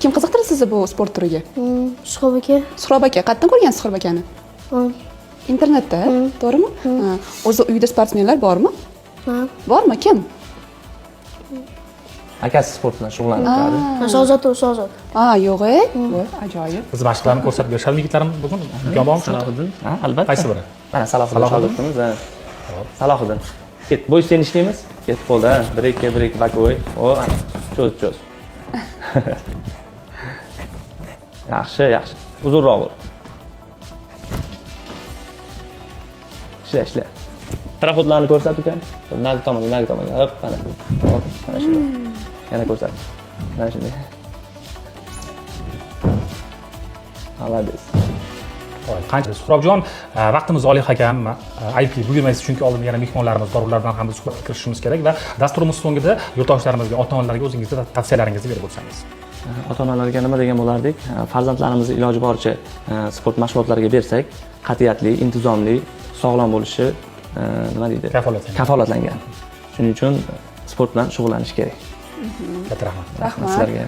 Kim qiziqtirdi sizni bu sport turiga? Suhrob aka. Suhrob aka, qayerdan ko'rgansiz Suhrob akani? Internetda, to'g'rimi? O'zi uyda sportsmenlar bormi? Bormi? Kim? Akasi sport bilan shug'ullanadi. Shahzod. Yo'q, voy, ajoyib. Biz mashqlarni ko'rsatib berishadimi yigitlarim bugun? Imkon bormi? Salohiddin? Ha, albatta. Qaysi biri? Mana Salohiddin shogirdimiz. Salohiddin. Ket, bo'y tenishlaymiz. Ket qo'lda 1-2 bakoy. Cho'z. Yaxshi. Uzunroq bo'l. Ishla. Trahodlarni ko'rsat ukan. Nagi tomonga. Hop, mana. Hop, mana shu. Yana ko'rsat. Mana shunday. Молодец. Qancha Suhrobjon, vaqtimiz oliy hakam, IP buyurmaysiz chunki oldinda yana mehmonlarimiz bor, ular bilan ham suhbatga kirishimiz kerak va dasturimiz so'ngida yurtdoshlarimizga, ota-onalarga o'zingizning tavsiyalaringizni berib o'tsangiz. Ota-onalarga nima degan bo'lardik? Farzandlarimizni iloji boricha sport mashg'ulotlariga bersak, qat'iyatli, intizomli, sog'lom bo'lishi nima deydi? Kafolatlangan. Shuning uchun sport bilan shug'ullanish kerak. Katta rahmat. Rahmat. Sizlarga